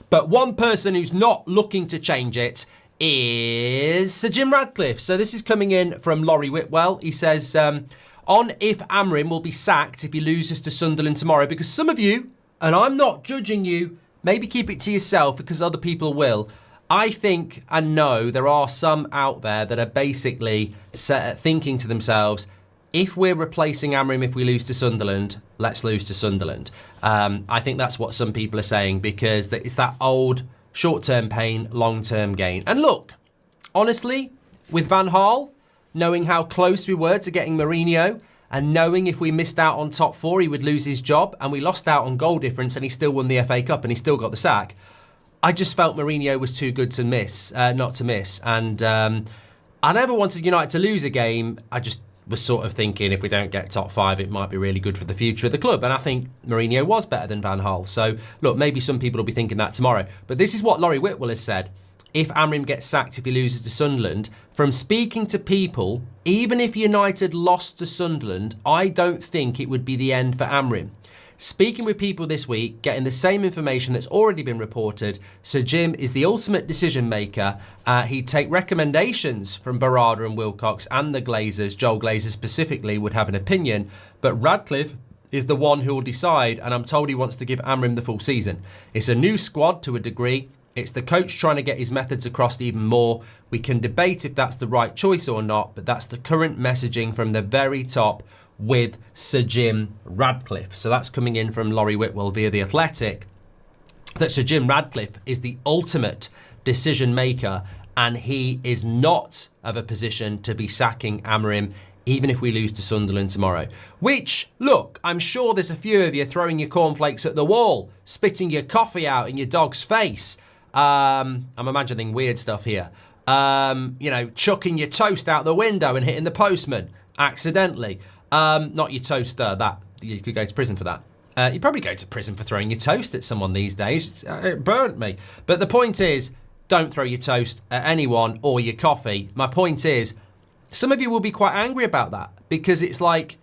But one person who's not looking to change it is Sir Jim Ratcliffe. So this is coming in from Laurie Whitwell. He says, on if Amorim will be sacked if he loses to Sunderland tomorrow, because some of you, and I'm not judging you, maybe keep it to yourself because other people will. I think and know there are some out there that are basically thinking to themselves, if we're replacing Amorim if we lose to Sunderland, let's lose to Sunderland. I think that's what some people are saying, because it's that old short-term pain, long-term gain. And look, honestly, with Van Gaal, knowing how close we were to getting Mourinho, and knowing if we missed out on top four, he would lose his job, and we lost out on goal difference, and he still won the FA Cup, and he still got the sack. I just felt Mourinho was too good to miss, not to miss. And I never wanted United to lose a game. I just was sort of thinking if we don't get top five, it might be really good for the future of the club. And I think Mourinho was better than Van Gaal. So, look, maybe some people will be thinking that tomorrow. But this is what Laurie Whitwell has said. If Amorim gets sacked if he loses to Sunderland, from speaking to people, even if United lost to Sunderland, I don't think it would be the end for Amorim. Speaking with people this week, getting the same information that's already been reported, Sir Jim is the ultimate decision maker. He'd take recommendations from Barada and Wilcox and the Glazers. Joel Glazer specifically would have an opinion, but Ratcliffe is the one who will decide, and I'm told he wants to give Amorim the full season. It's a new squad to a degree. It's the coach trying to get his methods across even more. We can debate if that's the right choice or not, but that's the current messaging from the very top with Sir Jim Ratcliffe. So that's coming in from Laurie Whitwell via The Athletic, that Sir Jim Ratcliffe is the ultimate decision maker, and he is not of a position to be sacking Amorim even if we lose to Sunderland tomorrow. Which, look, I'm sure there's a few of you throwing your cornflakes at the wall, spitting your coffee out in your dog's face. I'm imagining weird stuff here. Chucking your toast out the window and hitting the postman accidentally. Not your toaster, that you could go to prison for that. You'd probably go to prison for throwing your toast at someone these days. It burnt me. But the point is, don't throw your toast at anyone or your coffee. My point is, some of you will be quite angry about that, because it's like,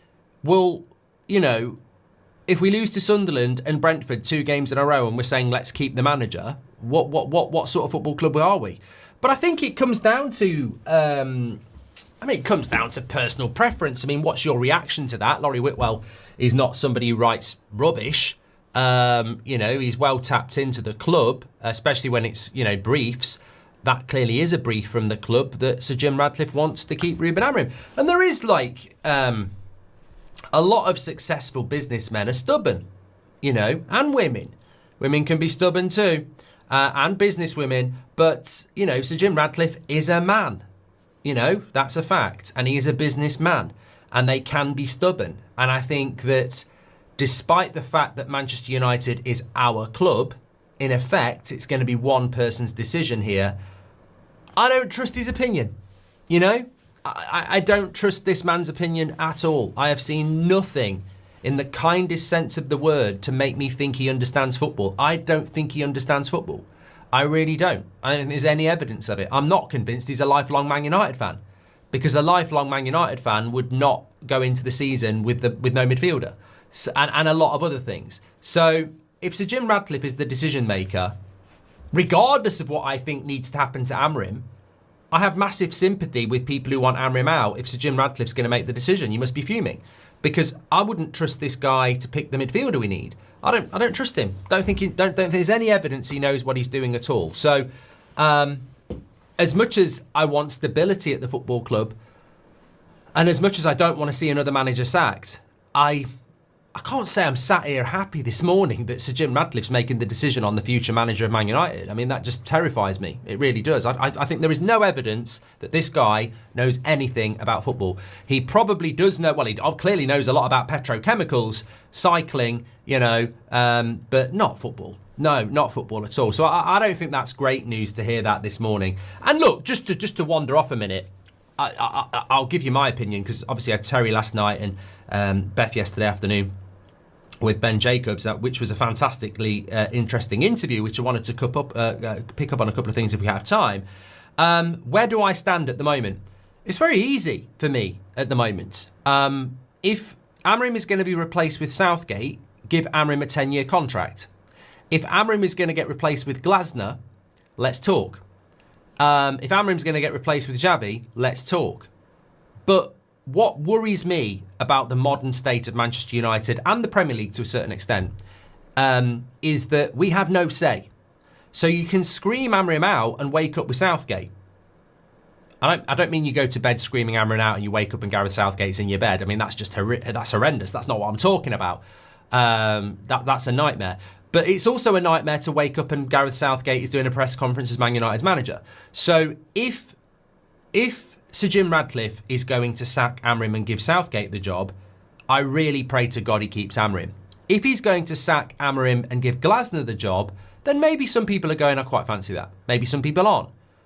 well, if we lose to Sunderland and Brentford 2 games in a row and we're saying let's keep the manager, what sort of football club are we? But I think it comes down to it comes down to personal preference. I mean, what's your reaction to that? Laurie Whitwell is not somebody who writes rubbish. He's well tapped into the club, especially when it's, briefs. That clearly is a brief from the club that Sir Jim Ratcliffe wants to keep Ruben Amorim. And there is a lot of successful businessmen are stubborn, and women. Women can be stubborn too, and businesswomen. But, Sir Jim Ratcliffe is a man. That's a fact. And he is a businessman. And they can be stubborn. And I think that despite the fact that Manchester United is our club, in effect, it's going to be one person's decision here. I don't trust his opinion. I don't trust this man's opinion at all. I have seen nothing in the kindest sense of the word to make me think he understands football. I don't think he understands football. I really don't. I don't think there's any evidence of it. I'm not convinced he's a lifelong Man United fan, because a lifelong Man United fan would not go into the season with no midfielder, and a lot of other things. So if Sir Jim Ratcliffe is the decision maker, regardless of what I think needs to happen to Amorim, I have massive sympathy with people who want Amorim out. If Sir Jim Ratcliffe's going to make the decision, you must be fuming, because I wouldn't trust this guy to pick the midfielder we need. I don't trust him. Don't think there's any evidence he knows what he's doing at all. So, as much as I want stability at the football club, and as much as I don't want to see another manager sacked, I can't say I'm sat here happy this morning that Sir Jim Ratcliffe's making the decision on the future manager of Man United. I mean, that just terrifies me. It really does. I think there is no evidence that this guy knows anything about football. He probably does know, well, he clearly knows a lot about petrochemicals, cycling, but not football. No, not football at all. So I don't think that's great news to hear that this morning. And look, just to wander off a minute, I'll give you my opinion, because obviously I had Terry last night and Beth yesterday afternoon with Ben Jacobs, which was a fantastically interesting interview, which I wanted to pick up on a couple of things if we have time. Where do I stand at the moment? It's very easy for me at the moment. If Amorim is going to be replaced with Southgate, give Amorim a 10-year contract. If Amorim is going to get replaced with Glasner, let's talk. If Amorim's going to get replaced with Xavi, let's talk. But what worries me about the modern state of Manchester United and the Premier League to a certain extent is that we have no say. So you can scream Amorim out and wake up with Southgate. I don't mean you go to bed screaming Amorim out and you wake up and Gareth Southgate's in your bed. I mean, that's just that's horrendous. That's not what I'm talking about. That's a nightmare. But it's also a nightmare to wake up and Gareth Southgate is doing a press conference as Man United's manager. So if Sir Jim Ratcliffe is going to sack Amorim and give Southgate the job, I really pray to God he keeps Amorim. If he's going to sack Amorim and give Glasner the job, then maybe some people are going, I quite fancy that. Maybe some people aren't.